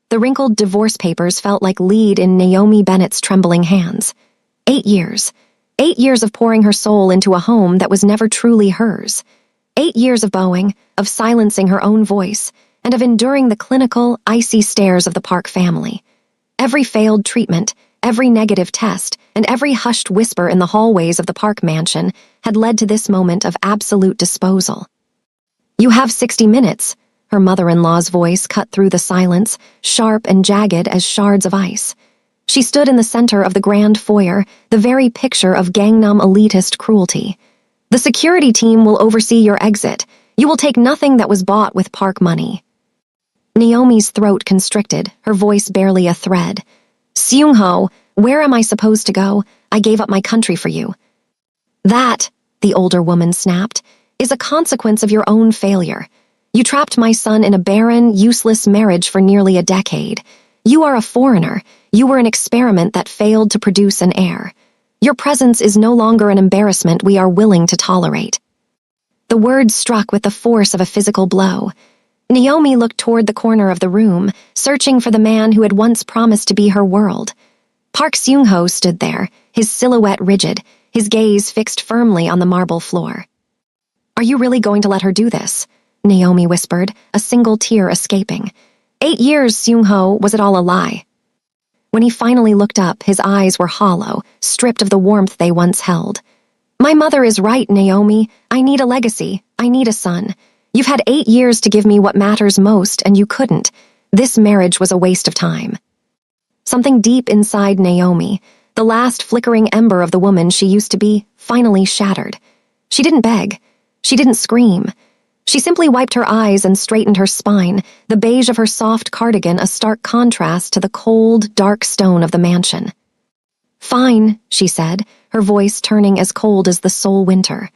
The wrinkled divorce papers felt like lead in Naomi Bennett's trembling hands. 8 years. 8 years of pouring her soul into a home that was never truly hers. 8 years of bowing, of silencing her own voice, and of enduring the clinical, icy stares of the Park family. Every failed treatment, every negative test, and every hushed whisper in the hallways of the Park mansion had led to this moment of absolute disposal. "You have 60 minutes," her mother-in-law's voice cut through the silence, sharp and jagged as shards of ice. She stood in the center of the grand foyer, the very picture of Gangnam elitist cruelty. "The security team will oversee your exit. You will take nothing that was bought with Park money." Naomi's throat constricted, her voice barely a thread. "Seung-ho, where am I supposed to go? I gave up my country for you." "That," the older woman snapped, "is a consequence of your own failure. You trapped my son in a barren, useless marriage for nearly a decade. You are a foreigner. You were an experiment that failed to produce an heir. Your presence is no longer an embarrassment we are willing to tolerate." The words struck with the force of a physical blow. Naomi looked toward the corner of the room, searching for the man who had once promised to be her world. Park Seung-ho stood there, his silhouette rigid, his gaze fixed firmly on the marble floor. "Are you really going to let her do this?" Naomi whispered, a single tear escaping. 8 years, Seung-ho, was it all a lie? When he finally looked up, his eyes were hollow, stripped of the warmth they once held. "My mother is right, Naomi. I need a legacy. I need a son. You've had 8 years to give me what matters most, and you couldn't. This marriage was a waste of time." Something deep inside Naomi, the last flickering ember of the woman she used to be, finally shattered. She didn't beg. She didn't scream. She simply wiped her eyes and straightened her spine, the beige of her soft cardigan a stark contrast to the cold, dark stone of the mansion. "Fine," she said, her voice turning as cold as the soul winter.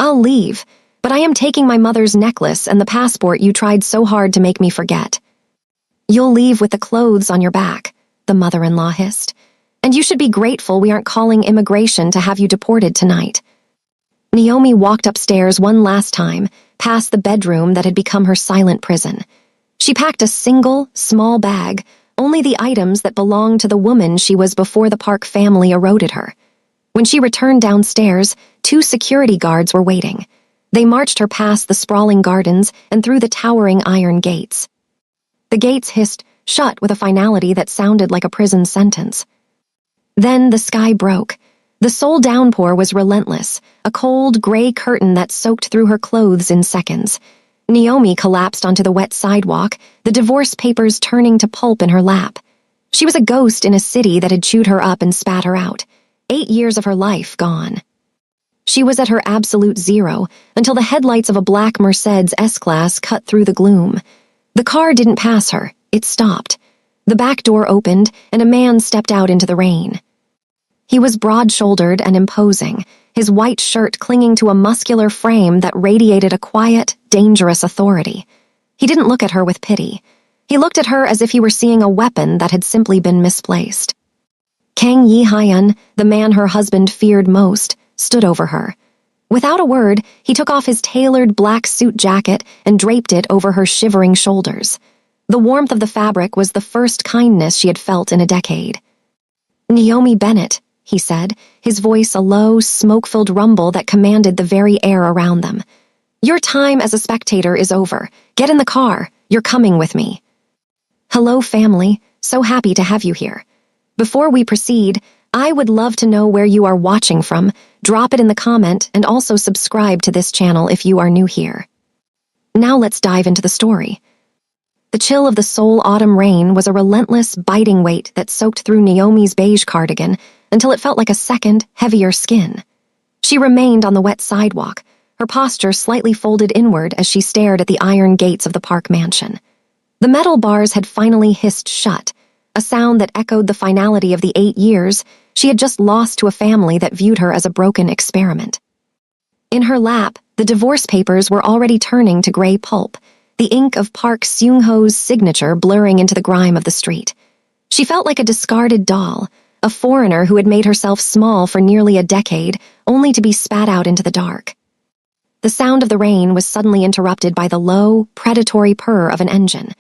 "I'll leave, but I am taking my mother's necklace and the passport you tried so hard to make me forget." "You'll leave with the clothes on your back," the mother-in-law hissed. "And you should be grateful we aren't calling immigration to have you deported tonight." Naomi walked upstairs one last time, past the bedroom that had become her silent prison. She packed a single, small bag, only the items that belonged to the woman she was before the Park family eroded her. When she returned downstairs, 2 security guards were waiting. They marched her past the sprawling gardens and through the towering iron gates. The gates hissed shut with a finality that sounded like a prison sentence. Then the sky broke. The soul downpour was relentless, a cold, gray curtain that soaked through her clothes in seconds. Naomi collapsed onto the wet sidewalk, the divorce papers turning to pulp in her lap. She was a ghost in a city that had chewed her up and spat her out. 8 years of her life gone. She was at her absolute zero until the headlights of a black Mercedes S-Class cut through the gloom. The car didn't pass her, it stopped. The back door opened, and a man stepped out into the rain. He was broad-shouldered and imposing, his white shirt clinging to a muscular frame that radiated a quiet, dangerous authority. He didn't look at her with pity. He looked at her as if he were seeing a weapon that had simply been misplaced. Kang Yi-hyun, the man her husband feared most, stood over her. Without a word, he took off his tailored black suit jacket and draped it over her shivering shoulders. The warmth of the fabric was the first kindness she had felt in a decade. "Naomi Bennett," he said, his voice a low, smoke-filled rumble that commanded the very air around them. "Your time as a spectator is over. Get in the car. You're coming with me." "Hello, family. So happy to have you here. Before we proceed, I would love to know where you are watching from. Drop it in the comment and also subscribe to this channel if you are new here. Now let's dive into the story." The chill of the Seoul autumn rain was a relentless, biting weight that soaked through Naomi's beige cardigan until it felt like a second, heavier skin. She remained on the wet sidewalk, her posture slightly folded inward as she stared at the iron gates of the Park mansion. The metal bars had finally hissed shut, a sound that echoed the finality of the 8 years she had just lost to a family that viewed her as a broken experiment. In her lap, the divorce papers were already turning to gray pulp, the ink of Park Seung-ho's signature blurring into the grime of the street. She felt like a discarded doll, a foreigner who had made herself small for nearly a decade, only to be spat out into the dark. The sound of the rain was suddenly interrupted by the low, predatory purr of an engine.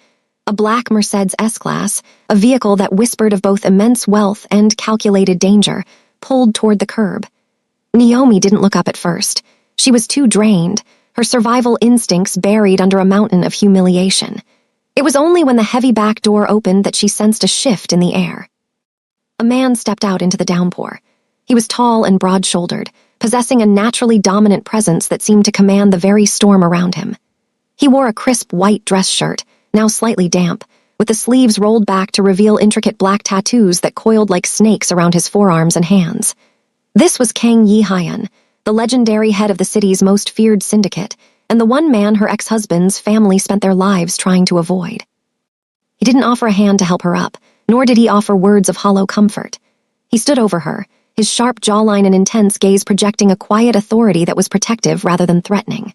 A A black Mercedes S-Class, a vehicle that whispered of both immense wealth and calculated danger, pulled toward the curb. Naomi didn't look up at first. She was too drained, her survival instincts buried under a mountain of humiliation. It was only when the heavy back door opened that she sensed a shift in the air. A man stepped out into the downpour. He was tall and broad-shouldered, possessing a naturally dominant presence that seemed to command the very storm around him. He wore a crisp white dress shirt, now slightly damp, with the sleeves rolled back to reveal intricate black tattoos that coiled like snakes around his forearms and hands. This was Kang Yi-hyun, the legendary head of the city's most feared syndicate, and the one man her ex-husband's family spent their lives trying to avoid. He didn't offer a hand to help her up, nor did he offer words of hollow comfort. He stood over her, his sharp jawline and intense gaze projecting a quiet authority that was protective rather than threatening.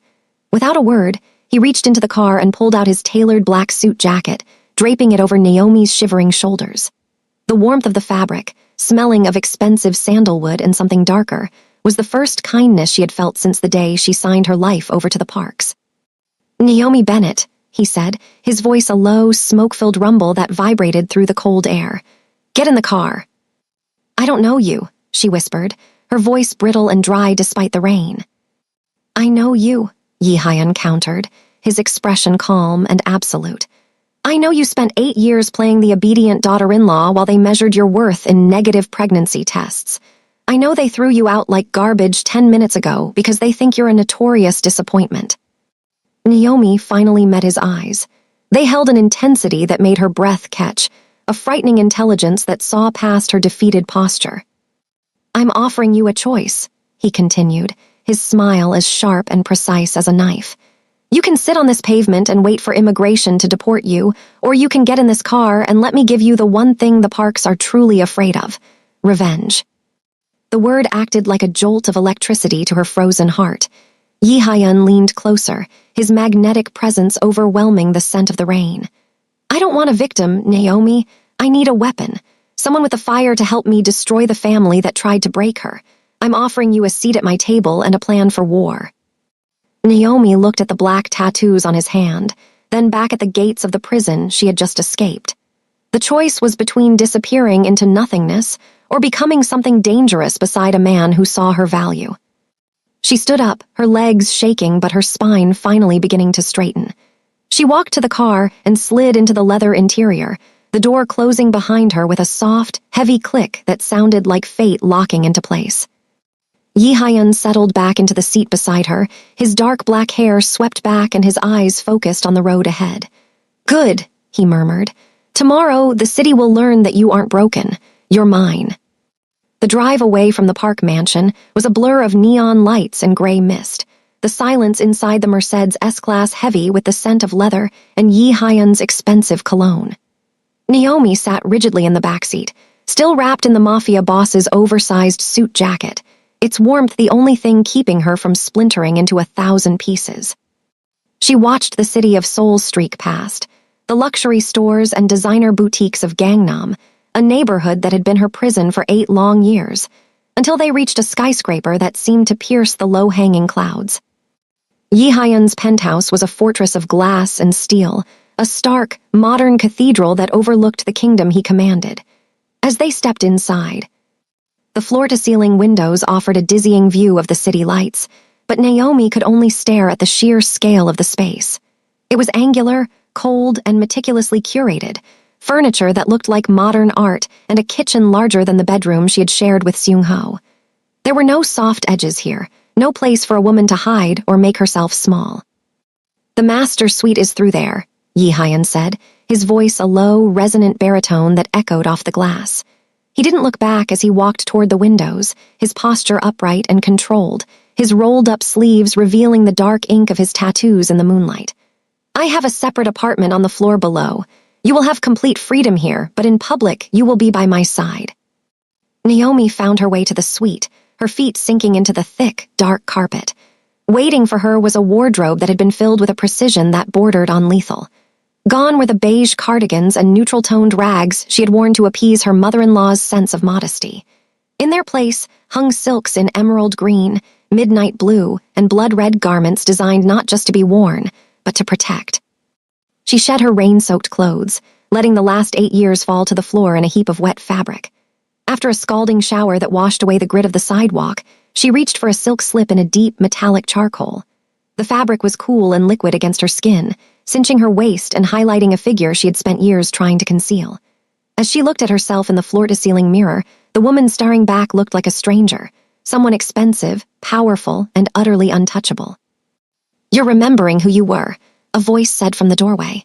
Without a word, he reached into the car and pulled out his tailored black suit jacket, draping it over Naomi's shivering shoulders. The warmth of the fabric, smelling of expensive sandalwood and something darker, was the first kindness she had felt since the day she signed her life over to the Parks. "Naomi Bennett," he said, his voice a low, smoke-filled rumble that vibrated through the cold air. "Get in the car." "I don't know you," she whispered, her voice brittle and dry despite the rain. "I know you," Yi-hyun countered, his expression calm and absolute. "I know you spent 8 years playing the obedient daughter-in-law while they measured your worth in negative pregnancy tests. I know they threw you out like garbage 10 minutes ago because they think you're a notorious disappointment." Naomi finally met his eyes. They held an intensity that made her breath catch, a frightening intelligence that saw past her defeated posture. "I'm offering you a choice," he continued, his smile as sharp and precise as a knife. "You can sit on this pavement and wait for immigration to deport you, or you can get in this car and let me give you the one thing the Parks are truly afraid of: revenge." The word acted like a jolt of electricity to her frozen heart. Yi-hyun leaned closer, his magnetic presence overwhelming the scent of the rain. "I don't want a victim, Naomi. I need a weapon. Someone with the fire to help me destroy the family that tried to break her. I'm offering you a seat at my table and a plan for war." Naomi looked at the black tattoos on his hand, then back at the gates of the prison she had just escaped. The choice was between disappearing into nothingness or becoming something dangerous beside a man who saw her value. She stood up, her legs shaking but her spine finally beginning to straighten. She walked to the car and slid into the leather interior, the door closing behind her with a soft, heavy click that sounded like fate locking into place. Yi-hyun settled back into the seat beside her, his dark black hair swept back and his eyes focused on the road ahead. "Good," he murmured. "Tomorrow, the city will learn that you aren't broken. You're mine." The drive away from the Park mansion was a blur of neon lights and gray mist, the silence inside the Mercedes S-Class heavy with the scent of leather and Yi-hyun's expensive cologne. Naomi sat rigidly in the backseat, still wrapped in the Mafia boss's oversized suit jacket, its warmth the only thing keeping her from splintering into 1,000 pieces. She watched the city of Seoul streak past, the luxury stores and designer boutiques of Gangnam, a neighborhood that had been her prison for 8 long years, until they reached a skyscraper that seemed to pierce the low-hanging clouds. Yi-hyun's penthouse was a fortress of glass and steel, a stark, modern cathedral that overlooked the kingdom he commanded. As they stepped inside, the floor-to-ceiling windows offered a dizzying view of the city lights, but Naomi could only stare at the sheer scale of the space. It was angular, cold, and meticulously curated, furniture that looked like modern art and a kitchen larger than the bedroom she had shared with Seung-ho. There were no soft edges here, no place for a woman to hide or make herself small. "The master suite is through there," Yi-hyun said, his voice a low, resonant baritone that echoed off the glass. He didn't look back as he walked toward the windows, his posture upright and controlled, his rolled-up sleeves revealing the dark ink of his tattoos in the moonlight. "I have a separate apartment on the floor below. You will have complete freedom here, but in public, you will be by my side." Naomi found her way to the suite, her feet sinking into the thick, dark carpet. Waiting for her was a wardrobe that had been filled with a precision that bordered on lethal. Gone were the beige cardigans and neutral-toned rags she had worn to appease her mother-in-law's sense of modesty. In their place hung silks in emerald green, midnight blue, and blood-red garments designed not just to be worn, but to protect. She shed her rain-soaked clothes, letting the last 8 years fall to the floor in a heap of wet fabric. After a scalding shower that washed away the grit of the sidewalk, she reached for a silk slip in a deep, metallic charcoal. The fabric was cool and liquid against her skin, cinching her waist and highlighting a figure she had spent years trying to conceal. As she looked at herself in the floor-to-ceiling mirror, the woman staring back looked like a stranger, someone expensive, powerful, and utterly untouchable. "You're remembering who you were," a voice said from the doorway.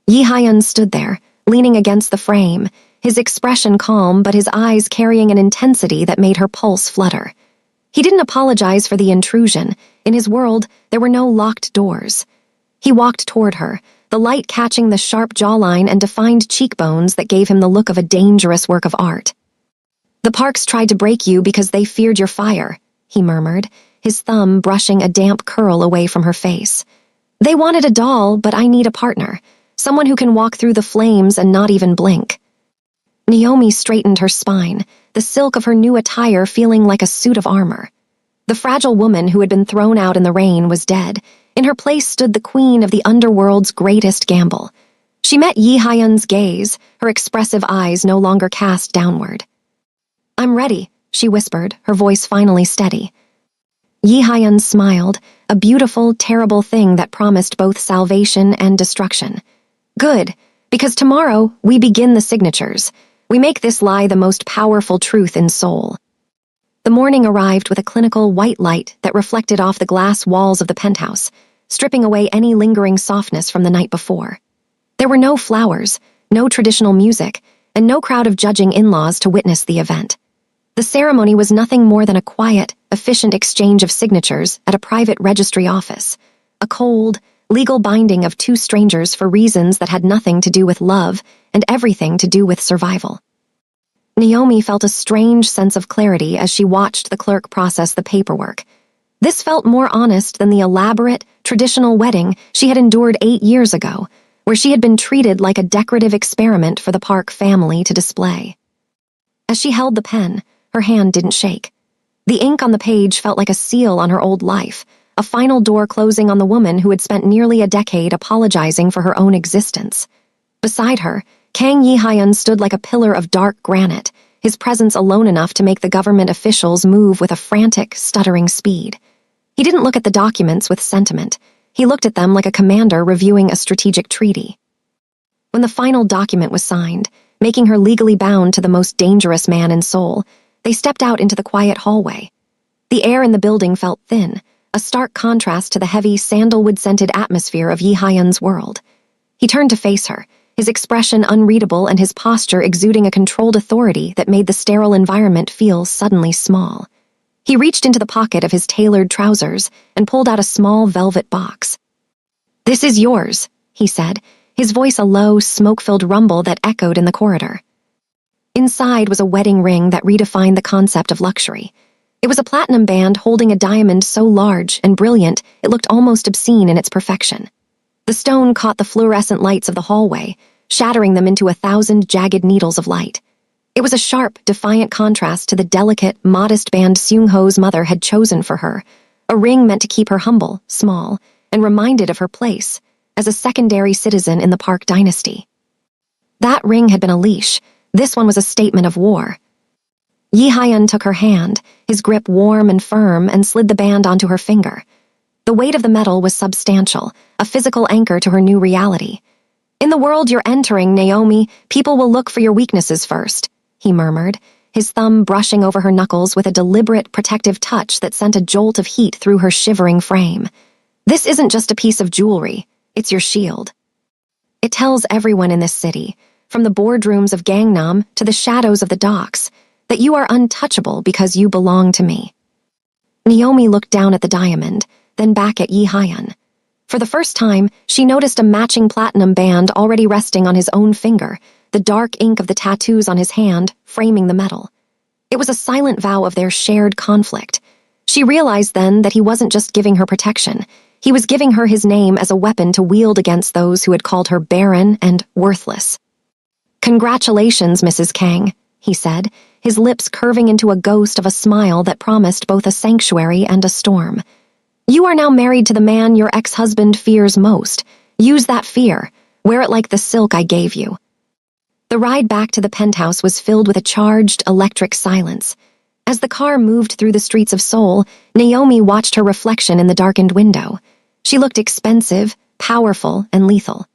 Yi Hyun stood there, leaning against the frame, his expression calm but his eyes carrying an intensity that made her pulse flutter. He didn't apologize for the intrusion. In his world, there were no locked doors. He walked toward her, the light catching the sharp jawline and defined cheekbones that gave him the look of a dangerous work of art. "The Parks tried to break you because they feared your fire," he murmured, his thumb brushing a damp curl away from her face. "They wanted a doll, but I need a partner, someone who can walk through the flames and not even blink." Naomi straightened her spine, the silk of her new attire feeling like a suit of armor. The fragile woman who had been thrown out in the rain was dead. In her place stood the queen of the underworld's greatest gamble. She met Yi Hyun's gaze, her expressive eyes no longer cast downward. "I'm ready," she whispered, her voice finally steady. Yi Hyun smiled, a beautiful, terrible thing that promised both salvation and destruction. "Good, because tomorrow we begin the signatures. We make this lie the most powerful truth in Seoul." The morning arrived with a clinical white light that reflected off the glass walls of the penthouse, stripping away any lingering softness from the night before. There were no flowers, no traditional music, and no crowd of judging in-laws to witness the event. The ceremony was nothing more than a quiet, efficient exchange of signatures at a private registry office, a cold, legal binding of two strangers for reasons that had nothing to do with love and everything to do with survival. Naomi felt a strange sense of clarity as she watched the clerk process the paperwork. This felt more honest than the elaborate, traditional wedding she had endured 8 years ago, where she had been treated like a decorative experiment for the Park family to display. As she held the pen, her hand didn't shake. The ink on the page felt like a seal on her old life, a final door closing on the woman who had spent nearly a decade apologizing for her own existence. Beside her, Kang Yi-hyun stood like a pillar of dark granite, his presence alone enough to make the government officials move with a frantic, stuttering speed. He didn't look at the documents with sentiment. He looked at them like a commander reviewing a strategic treaty. When the final document was signed, making her legally bound to the most dangerous man in Seoul, they stepped out into the quiet hallway. The air in the building felt thin, a stark contrast to the heavy, sandalwood-scented atmosphere of Yi-hyun's world. He turned to face her, his expression unreadable and his posture exuding a controlled authority that made the sterile environment feel suddenly small. He reached into the pocket of his tailored trousers and pulled out a small velvet box. "This is yours," he said, his voice a low, smoke-filled rumble that echoed in the corridor. Inside was a wedding ring that redefined the concept of luxury. It was a platinum band holding a diamond so large and brilliant it looked almost obscene in its perfection. The stone caught the fluorescent lights of the hallway, shattering them into 1,000 jagged needles of light. It was a sharp, defiant contrast to the delicate, modest band Seung-ho's mother had chosen for her, a ring meant to keep her humble, small, and reminded of her place as a secondary citizen in the Park dynasty. That ring had been a leash. This one was a statement of war. Yi-hyun took her hand, his grip warm and firm, and slid the band onto her finger. The weight of the metal was substantial, a physical anchor to her new reality. "In the world you're entering, Naomi, people will look for your weaknesses first," he murmured, his thumb brushing over her knuckles with a deliberate, protective touch that sent a jolt of heat through her shivering frame. "This isn't just a piece of jewelry, it's your shield. It tells everyone in this city, from the boardrooms of Gangnam to the shadows of the docks, that you are untouchable because you belong to me." Naomi looked down at the diamond, then back at Yi-hyun. For the first time, she noticed a matching platinum band already resting on his own finger, the dark ink of the tattoos on his hand framing the metal. It was a silent vow of their shared conflict. She realized then that he wasn't just giving her protection. He was giving her his name as a weapon to wield against those who had called her barren and worthless. "Congratulations, Mrs. Kang," he said, his lips curving into a ghost of a smile that promised both a sanctuary and a storm. "You are now married to the man your ex-husband fears most, Use that fear. Wear it like the silk I gave you." The ride back to the penthouse was filled with a charged, electric silence. As the car moved through the streets of Seoul, Naomi watched her reflection in the darkened window. She looked expensive, powerful, and lethal.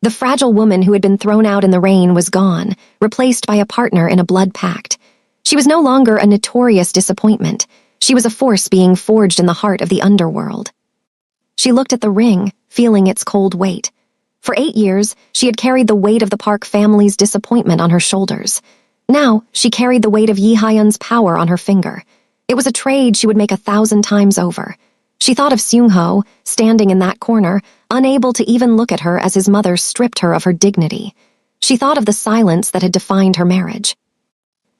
The fragile woman who had been thrown out in the rain was gone, replaced by a partner in a blood pact. She was no longer a notorious disappointment. She was a force being forged in the heart of the underworld. She looked at the ring, feeling its cold weight. For 8 years, she had carried the weight of the Park family's disappointment on her shoulders. Now, she carried the weight of Yi Hyun's power on her finger. It was a trade she would make 1,000 times over. She thought of Seung-ho, standing in that corner, unable to even look at her as his mother stripped her of her dignity. She thought of the silence that had defined her marriage.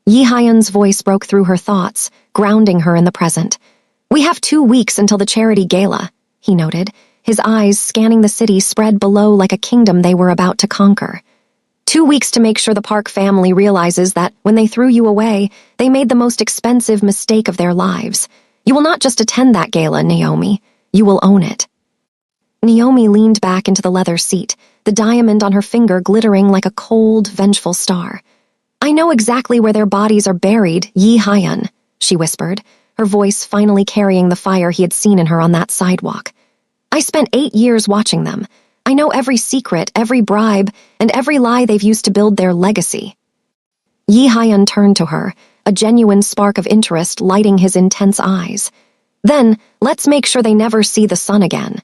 Yi Hyun's voice broke through her thoughts, grounding her in the present. "We have 2 weeks until the charity gala," he noted, his eyes scanning the city spread below like a kingdom they were about to conquer. 2 weeks to make sure the Park family realizes that, when they threw you away, they made the most expensive mistake of their lives. You will not just attend that gala, Naomi. You will own it. Naomi leaned back into the leather seat, the diamond on her finger glittering like a cold, vengeful star. "I know exactly where their bodies are buried, Yi Hyun," she whispered, her voice finally carrying the fire he had seen in her on that sidewalk. "I spent 8 years watching them. I know every secret, every bribe, and every lie they've used to build their legacy." Yi Hyun turned to her, a genuine spark of interest lighting his intense eyes. "Then, let's make sure they never see the sun again."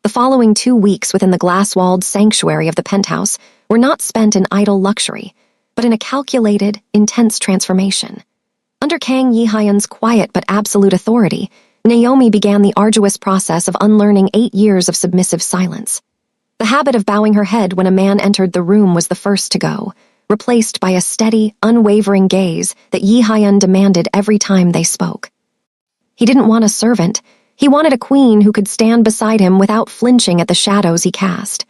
The following 2 weeks within the glass-walled sanctuary of the penthouse were not spent in idle luxury, but in a calculated, intense transformation. Under Kang Yi Hyun's quiet but absolute authority, Naomi began the arduous process of unlearning 8 years of submissive silence. The habit of bowing her head when a man entered the room was the first to go, replaced by a steady, unwavering gaze that Yi Hyun demanded every time they spoke. He didn't want a servant. He wanted a queen who could stand beside him without flinching at the shadows he cast.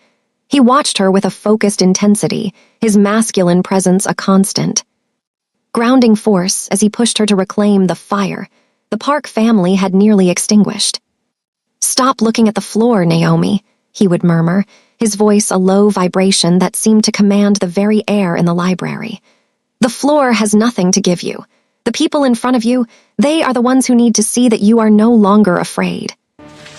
He watched her with a focused intensity, his masculine presence a constant. Grounding force as he pushed her to reclaim the fire the Park family had nearly extinguished. "Stop looking at the floor, Naomi," he would murmur, his voice a low vibration that seemed to command the very air in the library. "The floor has nothing to give you. The people in front of you, they are the ones who need to see that you are no longer afraid."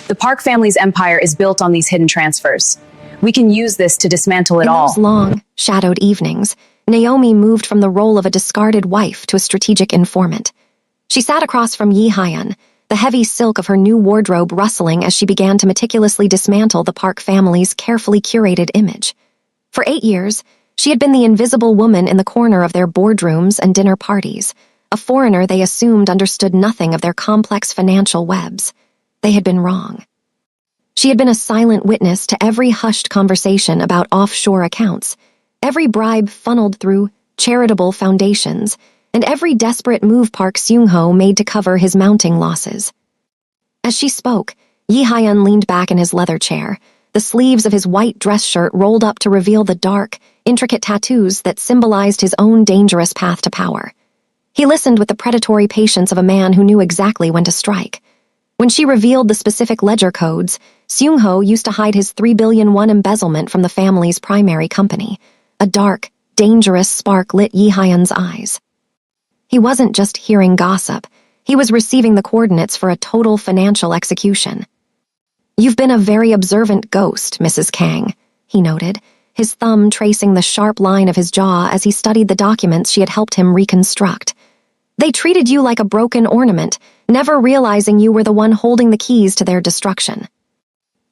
The Park family's empire is built on these hidden transfers. We can use this to dismantle it all. In those long, shadowed evenings, Naomi moved from the role of a discarded wife to a strategic informant. She sat across from Yi Hyun, the heavy silk of her new wardrobe rustling as she began to meticulously dismantle the Park family's carefully curated image. For 8 years, she had been the invisible woman in the corner of their boardrooms and dinner parties, a foreigner they assumed understood nothing of their complex financial webs. They had been wrong. She had been a silent witness to every hushed conversation about offshore accounts, every bribe funneled through charitable foundations, and every desperate move Park Seung-ho made to cover his mounting losses. As she spoke, Yi Hyun leaned back in his leather chair, the sleeves of his white dress shirt rolled up to reveal the dark, intricate tattoos that symbolized his own dangerous path to power. He listened with the predatory patience of a man who knew exactly when to strike. When she revealed the specific ledger codes, Seung-ho used to hide his 3 billion won embezzlement from the family's primary company. A dark, dangerous spark lit Yi Hyun's eyes. He wasn't just hearing gossip. He was receiving the coordinates for a total financial execution. "You've been a very observant ghost, Mrs. Kang," he noted, his thumb tracing the sharp line of his jaw as he studied the documents she had helped him reconstruct. "They treated you like a broken ornament, never realizing you were the one holding the keys to their destruction."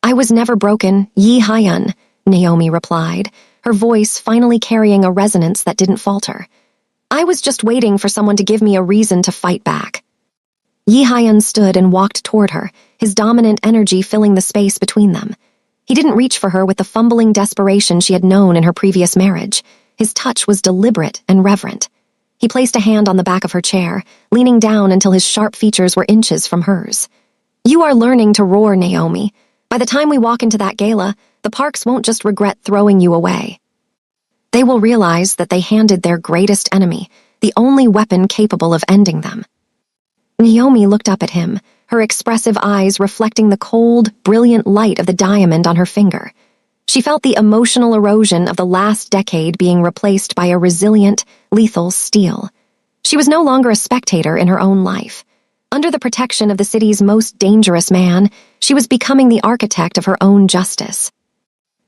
"I was never broken, Yi Hyun," Naomi replied, her voice finally carrying a resonance that didn't falter. "I was just waiting for someone to give me a reason to fight back." Yi Hyun stood and walked toward her, his dominant energy filling the space between them. He didn't reach for her with the fumbling desperation she had known in her previous marriage. His touch was deliberate and reverent. He placed a hand on the back of her chair, leaning down until his sharp features were inches from hers. "You are learning to roar, Naomi. By the time we walk into that gala, the Parks won't just regret throwing you away. They will realize that they handed their greatest enemy, the only weapon capable of ending them." Naomi looked up at him, her expressive eyes reflecting the cold, brilliant light of the diamond on her finger. She felt the emotional erosion of the last decade being replaced by a resilient, lethal steel. She was no longer a spectator in her own life. Under the protection of the city's most dangerous man, she was becoming the architect of her own justice.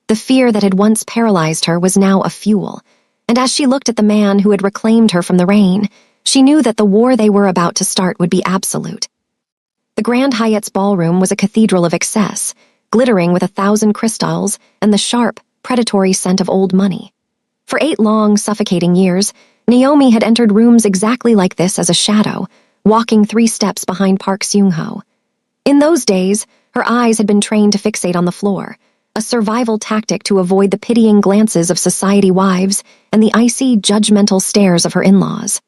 The fear that had once paralyzed her was now a fuel, and as she looked at the man who had reclaimed her from the rain, she knew that the war they were about to start would be absolute. The Grand Hyatt's ballroom was a cathedral of excess, glittering with 1,000 crystals and the sharp, predatory scent of old money. For 8 long, suffocating years, Naomi had entered rooms exactly like this as a shadow, walking 3 steps behind Park Seung-ho. In those days, her eyes had been trained to fixate on the floor, a survival tactic to avoid the pitying glances of society wives and the icy, judgmental stares of her in-laws.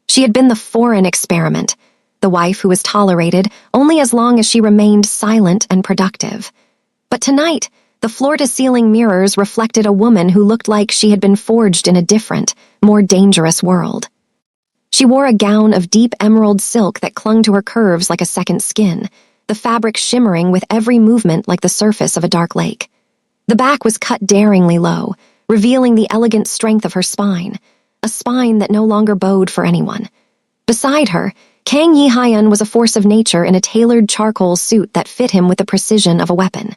She had been the foreign experiment, the wife who was tolerated only as long as she remained silent and productive. But tonight, the floor-to-ceiling mirrors reflected a woman who looked like she had been forged in a different, more dangerous world. She wore a gown of deep emerald silk that clung to her curves like a second skin, the fabric shimmering with every movement like the surface of a dark lake. The back was cut daringly low, revealing the elegant strength of her spine, a spine that no longer bowed for anyone. Beside her, Kang Yi-hyun was a force of nature in a tailored charcoal suit that fit him with the precision of a weapon.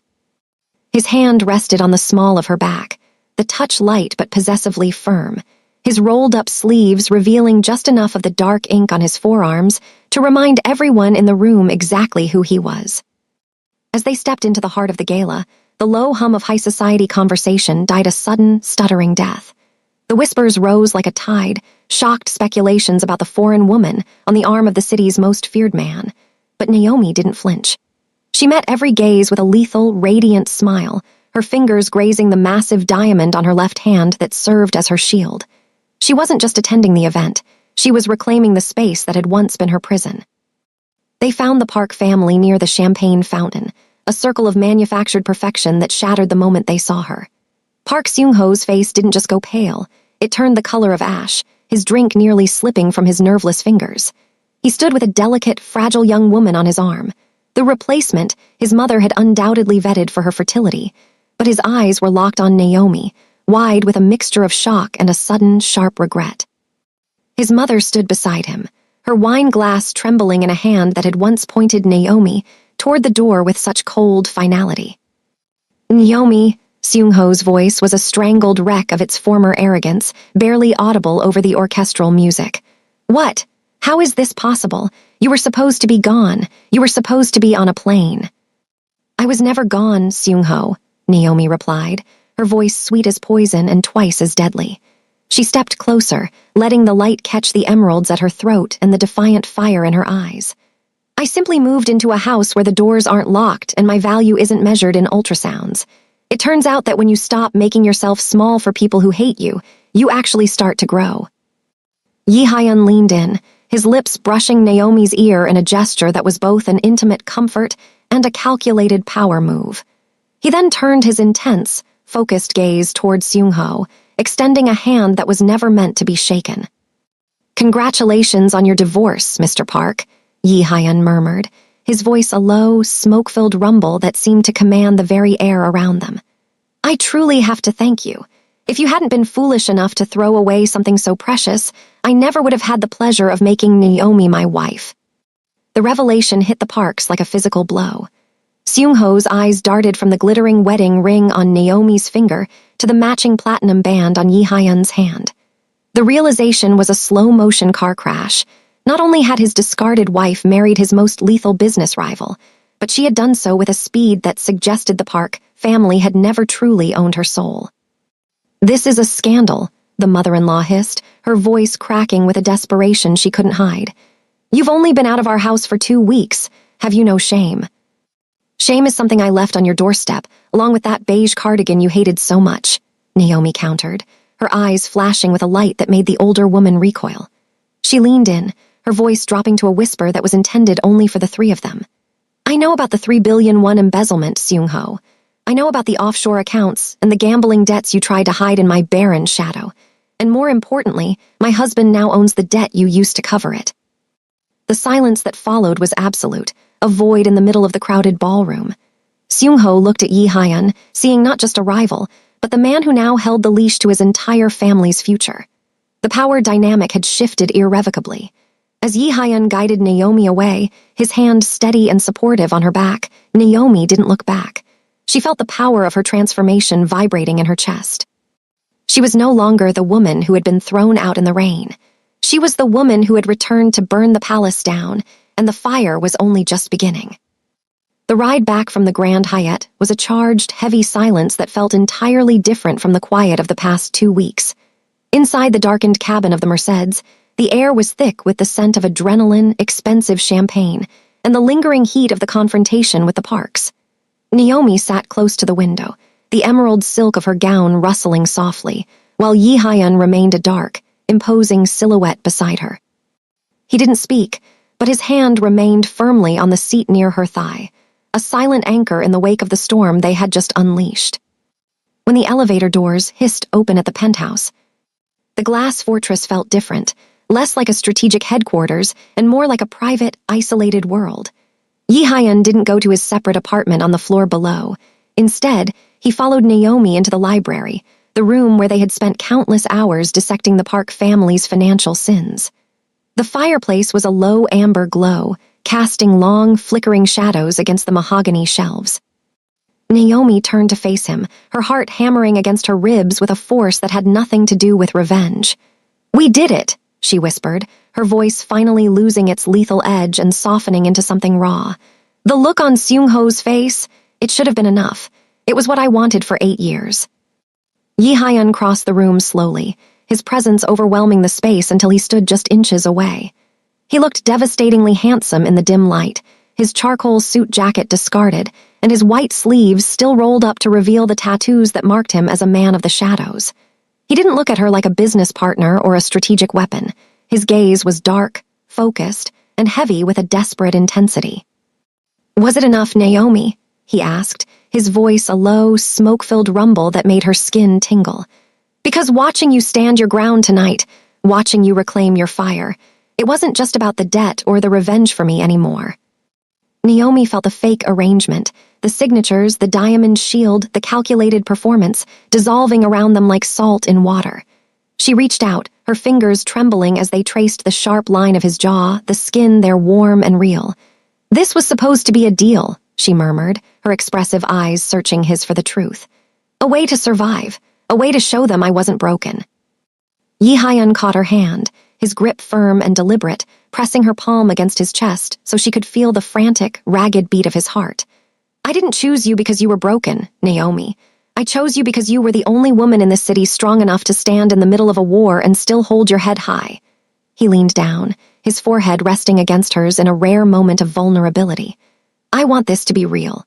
His hand rested on the small of her back, the touch light but possessively firm, his rolled-up sleeves revealing just enough of the dark ink on his forearms to remind everyone in the room exactly who he was. As they stepped into the heart of the gala, the low hum of high society conversation died a sudden, stuttering death. The whispers rose like a tide, shocked speculations about the foreign woman on the arm of the city's most feared man. But Naomi didn't flinch. She met every gaze with a lethal, radiant smile, her fingers grazing the massive diamond on her left hand that served as her shield. She wasn't just attending the event, she was reclaiming the space that had once been her prison. They found the Park family near the champagne fountain, a circle of manufactured perfection that shattered the moment they saw her. Park Seung-ho's face didn't just go pale, it turned the color of ash, his drink nearly slipping from his nerveless fingers. He stood with a delicate, fragile young woman on his arm. The replacement his mother had undoubtedly vetted for her fertility, but his eyes were locked on Naomi, wide with a mixture of shock and a sudden, sharp regret. His mother stood beside him, her wine glass trembling in a hand that had once pointed Naomi toward the door with such cold finality. Naomi, Seung-ho's voice was a strangled wreck of its former arrogance, barely audible over the orchestral music. What? How is this possible? You were supposed to be gone. You were supposed to be on a plane. I was never gone, Seung-ho, Naomi replied, her voice sweet as poison and twice as deadly. She stepped closer, letting the light catch the emeralds at her throat and the defiant fire in her eyes. I simply moved into a house where the doors aren't locked and my value isn't measured in ultrasounds. It turns out that when you stop making yourself small for people who hate you, you actually start to grow. Yi-hyun leaned in, his lips brushing Naomi's ear in a gesture that was both an intimate comfort and a calculated power move. He then turned his intense, focused gaze toward Seung-ho, extending a hand that was never meant to be shaken. Congratulations on your divorce, Mr. Park, Yi-hyun murmured, his voice a low, smoke-filled rumble that seemed to command the very air around them. I truly have to thank you. If you hadn't been foolish enough to throw away something so precious, I never would have had the pleasure of making Naomi my wife. The revelation hit the Parks like a physical blow. Seung-ho's eyes darted from the glittering wedding ring on Naomi's finger to the matching platinum band on Yi-hyun's hand. The realization was a slow-motion car crash. Not only had his discarded wife married his most lethal business rival, but she had done so with a speed that suggested the Park family had never truly owned her soul. This is a scandal, the mother-in-law hissed, her voice cracking with a desperation she couldn't hide. You've only been out of our house for 2 weeks. Have you no shame? Shame is something I left on your doorstep, along with that beige cardigan you hated so much, Naomi countered, her eyes flashing with a light that made the older woman recoil. She leaned in, her voice dropping to a whisper that was intended only for the 3 of them. I know about the 3 billion won embezzlement, Seung-ho. I know about the offshore accounts and the gambling debts you tried to hide in my Barren shadow. And more importantly, my husband now owns the debt you used to cover it. The silence that followed was absolute, a void in the middle of the crowded ballroom. Seung-ho looked at Yi Hyun, seeing not just a rival, but the man who now held the leash to his entire family's future. The power dynamic had shifted irrevocably. As Yi Hyun guided Naomi away, his hand steady and supportive on her back, Naomi didn't look back. She felt the power of her transformation vibrating in her chest. She was no longer the woman who had been thrown out in the rain. She was the woman who had returned to burn the palace down, and the fire was only just beginning. The ride back from the Grand Hyatt was a charged, heavy silence that felt entirely different from the quiet of the past 2 weeks. Inside the darkened cabin of the Mercedes, the air was thick with the scent of adrenaline, expensive champagne, and the lingering heat of the confrontation with the Parks. Naomi sat close to the window, the emerald silk of her gown rustling softly, while Yi Hyun remained a dark, imposing silhouette beside her. He didn't speak, but his hand remained firmly on the seat near her thigh, a silent anchor in the wake of the storm they had just unleashed. When the elevator doors hissed open at the penthouse, the glass fortress felt different, less like a strategic headquarters and more like a private, isolated world. Yi Hyun didn't go to his separate apartment on the floor below. Instead, he followed Naomi into the library, the room where they had spent countless hours dissecting the Park family's financial sins. The fireplace was a low amber glow, casting long, flickering shadows against the mahogany shelves. Naomi turned to face him, her heart hammering against her ribs with a force that had nothing to do with revenge. "We did it," she whispered, her voice finally losing its lethal edge and softening into something raw. The look on Seung-ho's face, it should have been enough. It was what I wanted for 8 years. Yi Hyun crossed the room slowly, his presence overwhelming the space until he stood just inches away. He looked devastatingly handsome in the dim light, his charcoal suit jacket discarded, and his white sleeves still rolled up to reveal the tattoos that marked him as a man of the shadows. He didn't look at her like a business partner or a strategic weapon. His gaze was dark, focused, and heavy with a desperate intensity. "Was it enough, Naomi?" he asked, his voice a low, smoke-filled rumble that made her skin tingle. "Because watching you stand your ground tonight, watching you reclaim your fire, it wasn't just about the debt or the revenge for me anymore." Naomi felt the fake arrangement, the signatures, the diamond shield, the calculated performance, dissolving around them like salt in water. She reached out, her fingers trembling as they traced the sharp line of his jaw, the skin there warm and real. "This was supposed to be a deal," she murmured, her expressive eyes searching his for the truth. "A way to survive, a way to show them I wasn't broken." Yi Hyun caught her hand, his grip firm and deliberate, pressing her palm against his chest so she could feel the frantic, ragged beat of his heart. "I didn't choose you because you were broken, Naomi. I chose you because you were the only woman in this city strong enough to stand in the middle of a war and still hold your head high." He leaned down, his forehead resting against hers in a rare moment of vulnerability. "I want this to be real.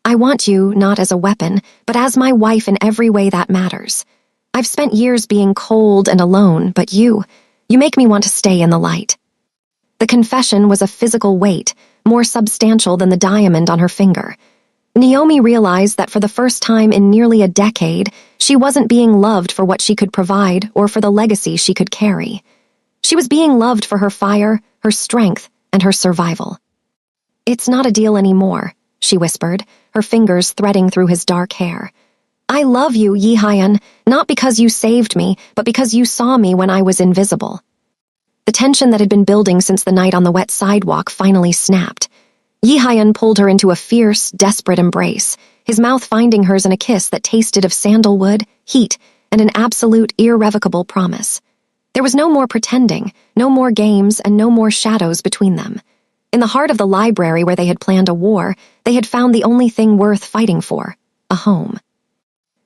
I want you not as a weapon, but as my wife in every way that matters. I've spent years being cold and alone, but you make me want to stay in the light." The confession was a physical weight, more substantial than the diamond on her finger. Naomi realized that for the first time in nearly a decade, she wasn't being loved for what she could provide or for the legacy she could carry. She was being loved for her fire, her strength, and her survival. "It's not a deal anymore," she whispered, her fingers threading through his dark hair. "I love you, Yi Hyun, not because you saved me, but because you saw me when I was invisible." The tension that had been building since the night on the wet sidewalk finally snapped. Yi Hyun pulled her into a fierce, desperate embrace, his mouth finding hers in a kiss that tasted of sandalwood, heat, and an absolute, irrevocable promise. There was no more pretending, no more games, and no more shadows between them. In the heart of the library where they had planned a war, they had found the only thing worth fighting for, a home.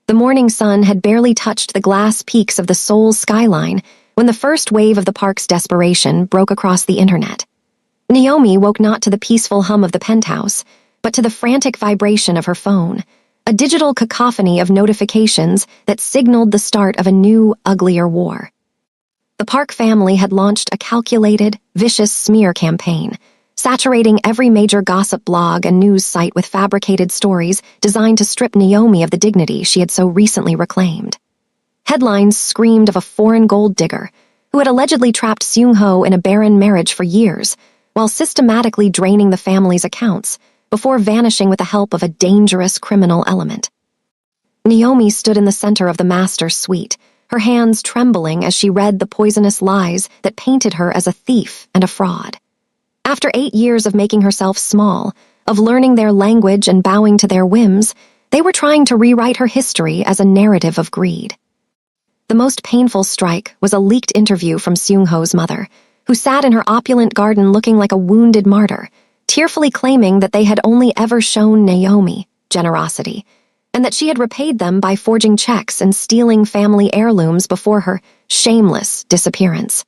The morning sun had barely touched the glass peaks of the Seoul skyline when the first wave of the Park's desperation broke across the internet. Naomi woke not to the peaceful hum of the penthouse, but to the frantic vibration of her phone, a digital cacophony of notifications that signaled the start of a new, uglier war. The Park family had launched a calculated, vicious smear campaign, saturating every major gossip blog and news site with fabricated stories designed to strip Naomi of the dignity she had so recently reclaimed. Headlines screamed of a foreign gold digger who had allegedly trapped Seung-ho in a barren marriage for years, while systematically draining the family's accounts before vanishing with the help of a dangerous criminal element. Naomi stood in the center of the master's suite, her hands trembling as she read the poisonous lies that painted her as a thief and a fraud. After 8 years of making herself small, of learning their language and bowing to their whims, they were trying to rewrite her history as a narrative of greed. The most painful strike was a leaked interview from Seung-ho's mother, who sat in her opulent garden looking like a wounded martyr, tearfully claiming that they had only ever shown Naomi generosity, and that she had repaid them by forging checks and stealing family heirlooms before her shameless disappearance.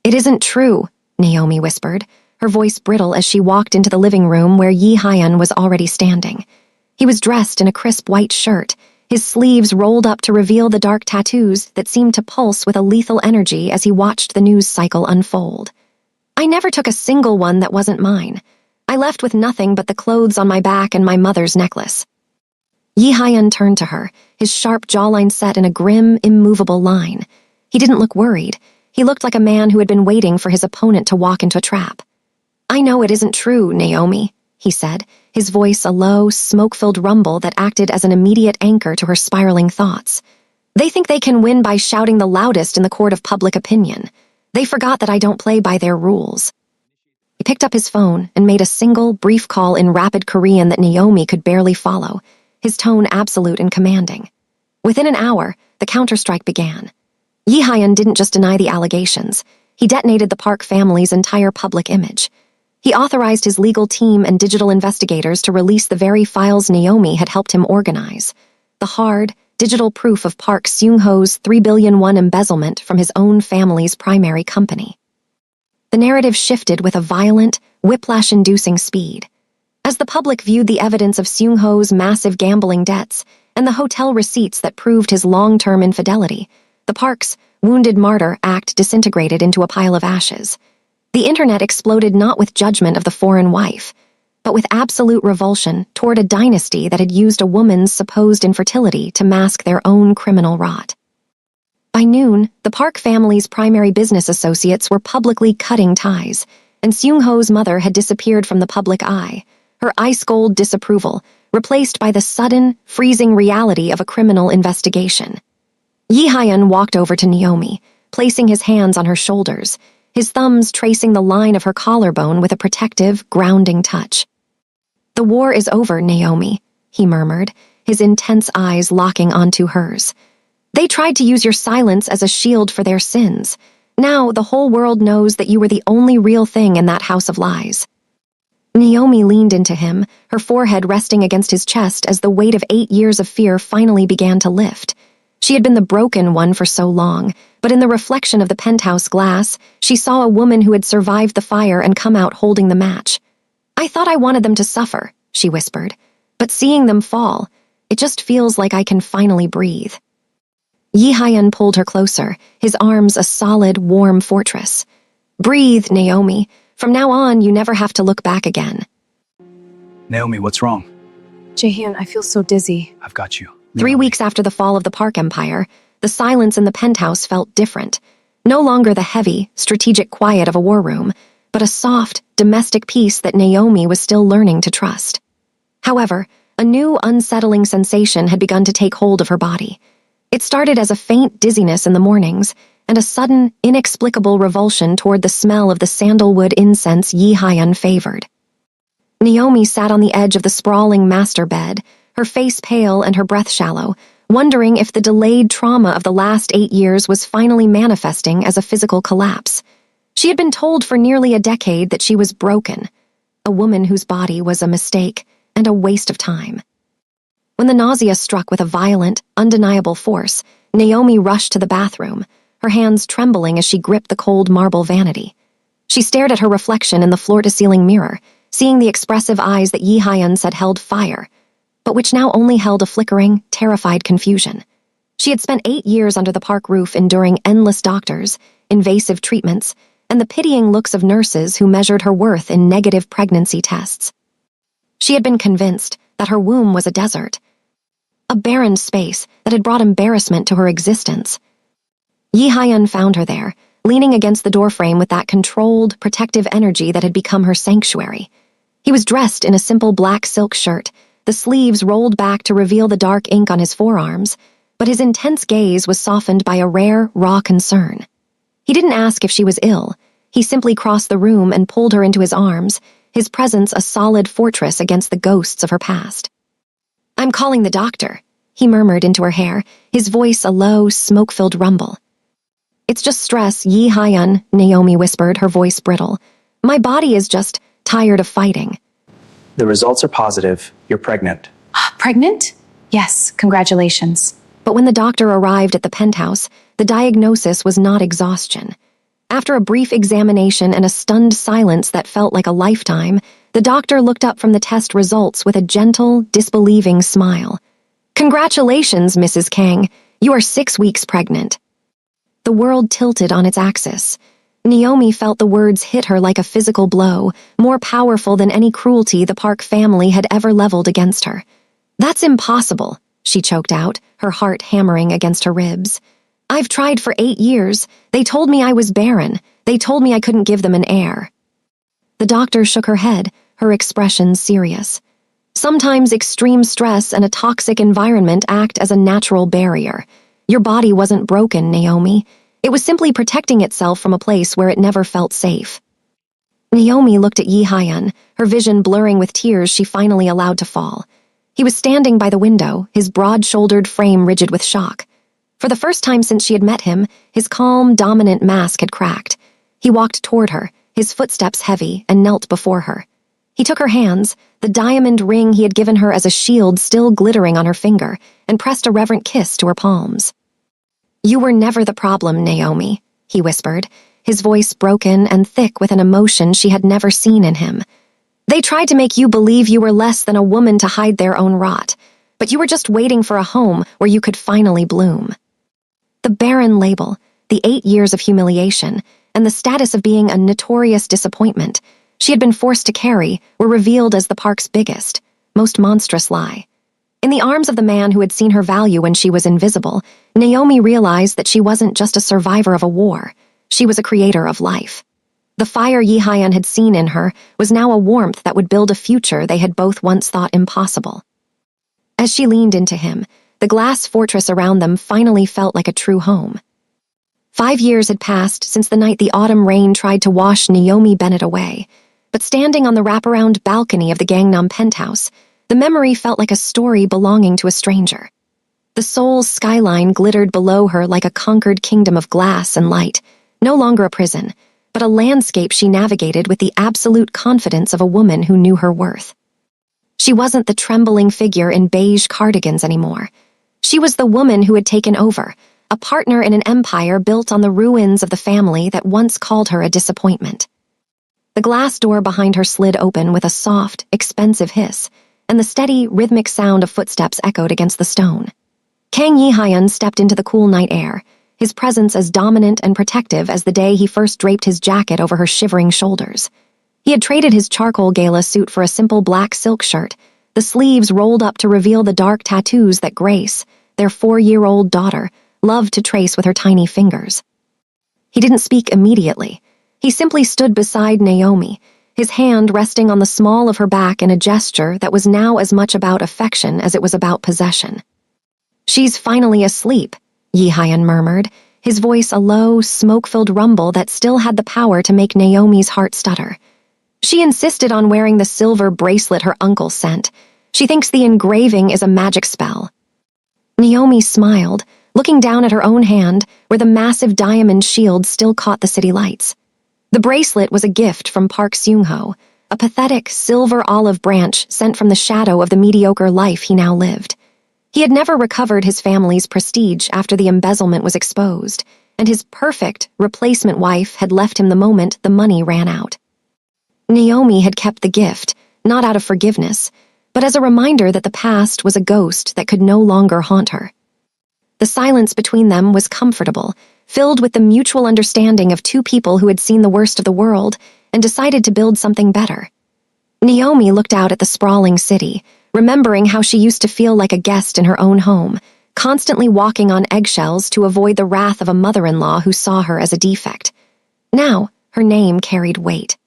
"It isn't true," Naomi whispered, her voice brittle as she walked into the living room where Yi Hyun was already standing. He was dressed in a crisp white shirt, his sleeves rolled up to reveal the dark tattoos that seemed to pulse with a lethal energy as he watched the news cycle unfold. "I never took a single one that wasn't mine. I left with nothing but the clothes on my back and my mother's necklace." Yi Hyun turned to her, his sharp jawline set in a grim, immovable line. He didn't look worried. He looked like a man who had been waiting for his opponent to walk into a trap. "I know it isn't true, Naomi," he said, his voice a low, smoke-filled rumble that acted as an immediate anchor to her spiraling thoughts. "They think they can win by shouting the loudest in the court of public opinion. They forgot that I don't play by their rules." He picked up his phone and made a single, brief call in rapid Korean that Naomi could barely follow, his tone absolute and commanding. Within an hour, the counterstrike began. Yi Hyun didn't just deny the allegations. He detonated the Park family's entire public image. He authorized his legal team and digital investigators to release the very files Naomi had helped him organize. The hard, digital proof of Park Seung-ho's $3 billion embezzlement from his own family's primary company. The narrative shifted with a violent, whiplash-inducing speed. As the public viewed the evidence of Seung-ho's massive gambling debts and the hotel receipts that proved his long-term infidelity, the Park's wounded martyr act disintegrated into a pile of ashes. The internet exploded not with judgment of the foreign wife, but with absolute revulsion toward a dynasty that had used a woman's supposed infertility to mask their own criminal rot. By noon, the Park family's primary business associates were publicly cutting ties, and Seung-ho's mother had disappeared from the public eye, her ice-cold disapproval replaced by the sudden, freezing reality of a criminal investigation. Yi Hyun walked over to Naomi, placing his hands on her shoulders, his thumbs tracing the line of her collarbone with a protective, grounding touch. "The war is over, Naomi," he murmured, his intense eyes locking onto hers. "They tried to use your silence as a shield for their sins. Now the whole world knows that you were the only real thing in that house of lies." Naomi leaned into him, her forehead resting against his chest as the weight of 8 years of fear finally began to lift. She had been the broken one for so long, but in the reflection of the penthouse glass, she saw a woman who had survived the fire and come out holding the match. "I thought I wanted them to suffer," she whispered, "but seeing them fall, it just feels like I can finally breathe." Yi Hyun pulled her closer, his arms a solid, warm fortress. "Breathe, Naomi. From now on, you never have to look back again." Naomi, what's wrong? Jaehyun, I feel so dizzy. I've got you. 3 Naomi. weeks after the fall of the Park Empire, the silence in the penthouse felt different. No longer the heavy, strategic quiet of a war room, but a soft, domestic peace that Naomi was still learning to trust. However, a new, unsettling sensation had begun to take hold of her body. It started as a faint dizziness in the mornings, and a sudden, inexplicable revulsion toward the smell of the sandalwood incense Yi Hyun favored. Naomi sat on the edge of the sprawling master bed, her face pale and her breath shallow, wondering if the delayed trauma of the last 8 years was finally manifesting as a physical collapse. She had been told for nearly a decade that she was broken, a woman whose body was a mistake and a waste of time. When the nausea struck with a violent, undeniable force, Naomi rushed to the bathroom, her hands trembling as she gripped the cold marble vanity. She stared at her reflection in the floor-to-ceiling mirror, seeing the expressive eyes that Yi Hyun said held fire, but which now only held a flickering, terrified confusion. She had spent 8 years under the Park roof enduring endless doctors, invasive treatments, and the pitying looks of nurses who measured her worth in negative pregnancy tests. She had been convinced that her womb was a desert, a barren space that had brought embarrassment to her existence. Yi Hyun found her there, leaning against the doorframe with that controlled, protective energy that had become her sanctuary. He was dressed in a simple black silk shirt, the sleeves rolled back to reveal the dark ink on his forearms, but his intense gaze was softened by a rare, raw concern. He didn't ask if she was ill. He simply crossed the room and pulled her into his arms, his presence a solid fortress against the ghosts of her past. "I'm calling the doctor," he murmured into her hair, his voice a low, smoke-filled rumble. "It's just stress, Yi Hyun," Naomi whispered, her voice brittle. "My body is just tired of fighting." The results are positive. You're pregnant. Pregnant? Yes, congratulations. But when the doctor arrived at the penthouse, the diagnosis was not exhaustion. After a brief examination and a stunned silence that felt like a lifetime, the doctor looked up from the test results with a gentle, disbelieving smile. "Congratulations, Mrs. Kang. You are 6 weeks pregnant." The world tilted on its axis. Naomi felt the words hit her like a physical blow, more powerful than any cruelty the Park family had ever leveled against her. "That's impossible," she choked out, her heart hammering against her ribs. "I've tried for 8 years. They told me I was barren. They told me I couldn't give them an heir." The doctor shook her head, her expression serious. "Sometimes extreme stress and a toxic environment act as a natural barrier. Your body wasn't broken, Naomi. It was simply protecting itself from a place where it never felt safe." Naomi looked at Yi Hyun, her vision blurring with tears she finally allowed to fall. He was standing by the window, his broad-shouldered frame rigid with shock. For the first time since she had met him, his calm, dominant mask had cracked. He walked toward her, his footsteps heavy, and knelt before her. He took her hands, the diamond ring he had given her as a shield still glittering on her finger, and pressed a reverent kiss to her palms. "You were never the problem, Naomi," he whispered, his voice broken and thick with an emotion she had never seen in him. "They tried to make you believe you were less than a woman to hide their own rot, but you were just waiting for a home where you could finally bloom." The Barren label, the 8 years of humiliation, and the status of being a notorious disappointment she had been forced to carry were revealed as the Park's biggest, most monstrous lie. In the arms of the man who had seen her value when she was invisible, Naomi realized that she wasn't just a survivor of a war, she was a creator of life. The fire Yi Hyun had seen in her was now a warmth that would build a future they had both once thought impossible. As she leaned into him, the glass fortress around them finally felt like a true home. 5 years had passed since the night the autumn rain tried to wash Naomi Bennett away, but standing on the wraparound balcony of the Gangnam penthouse, the memory felt like a story belonging to a stranger. The Seoul's skyline glittered below her like a conquered kingdom of glass and light, no longer a prison, but a landscape she navigated with the absolute confidence of a woman who knew her worth. She wasn't the trembling figure in beige cardigans anymore. She was the woman who had taken over, a partner in an empire built on the ruins of the family that once called her a disappointment. The glass door behind her slid open with a soft, expensive hiss, and the steady, rhythmic sound of footsteps echoed against the stone. Kang Yi Hyun stepped into the cool night air, his presence as dominant and protective as the day he first draped his jacket over her shivering shoulders. He had traded his charcoal gala suit for a simple black silk shirt, the sleeves rolled up to reveal the dark tattoos that Grace, their 4-year-old daughter, loved to trace with her tiny fingers. He didn't speak immediately. He simply stood beside Naomi, his hand resting on the small of her back in a gesture that was now as much about affection as it was about possession. "She's finally asleep," Yi Hyun murmured, his voice a low, smoke-filled rumble that still had the power to make Naomi's heart stutter. "She insisted on wearing the silver bracelet her uncle sent. She thinks the engraving is a magic spell." Naomi smiled, looking down at her own hand, where the massive diamond shield still caught the city lights. The bracelet was a gift from Park Seung-ho, a pathetic silver olive branch sent from the shadow of the mediocre life he now lived. He had never recovered his family's prestige after the embezzlement was exposed, and his perfect replacement wife had left him the moment the money ran out. Naomi had kept the gift, not out of forgiveness, but as a reminder that the past was a ghost that could no longer haunt her. The silence between them was comfortable, filled with the mutual understanding of two people who had seen the worst of the world and decided to build something better. Naomi looked out at the sprawling city, remembering how she used to feel like a guest in her own home, constantly walking on eggshells to avoid the wrath of a mother-in-law who saw her as a defect. Now, her name carried weight.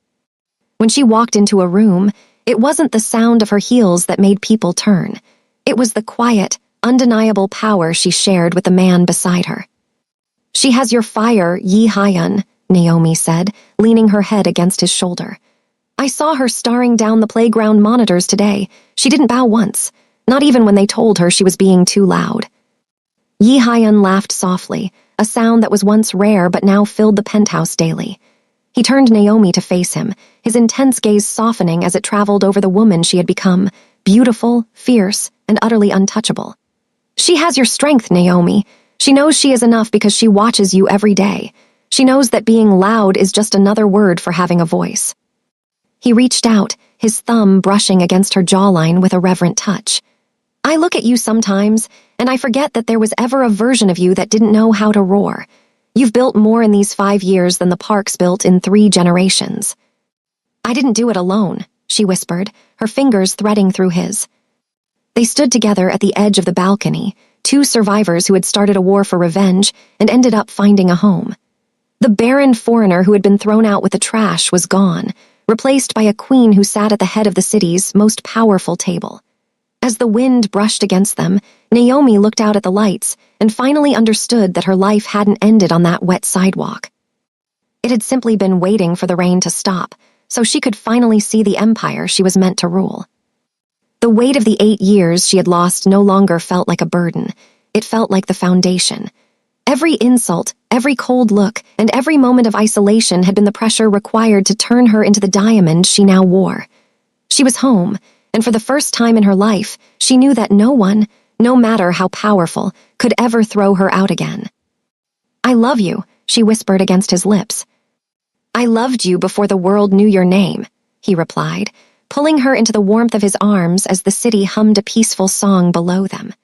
When she walked into a room, It wasn't the sound of her heels that made people turn. It was the quiet, undeniable power she shared with the man beside her. "She has your fire, Yi Hyun," Naomi said, leaning her head against his shoulder. "I saw her staring down the playground monitors today. She didn't bow once, not even when they told her she was being too loud." Yi Hyun laughed softly, a sound that was once rare but now filled the penthouse daily. He turned Naomi to face him, his intense gaze softening as it traveled over the woman she had become, beautiful, fierce, and utterly untouchable. "She has your strength, Naomi. She knows she is enough because she watches you every day. She knows that being loud is just another word for having a voice." He reached out, his thumb brushing against her jawline with a reverent touch. "I look at you sometimes, and I forget that there was ever a version of you that didn't know how to roar. You've built more in these 5 years than the Parks built in 3 generations." "I didn't do it alone," she whispered, her fingers threading through his. They stood together at the edge of the balcony, 2 survivors who had started a war for revenge and ended up finding a home. The barren foreigner who had been thrown out with the trash was gone, replaced by a queen who sat at the head of the city's most powerful table. As the wind brushed against them, Naomi looked out at the lights and finally understood that her life hadn't ended on that wet sidewalk. It had simply been waiting for the rain to stop, so she could finally see the empire she was meant to rule. The weight of the 8 years she had lost no longer felt like a burden. It felt like the foundation. Every insult, every cold look, and every moment of isolation had been the pressure required to turn her into the diamond she now wore. She was home, and for the first time in her life, she knew that no one, no matter how powerful, could ever throw her out again. "I love you," she whispered against his lips. "I loved you before the world knew your name," he replied, pulling her into the warmth of his arms as the city hummed a peaceful song below them.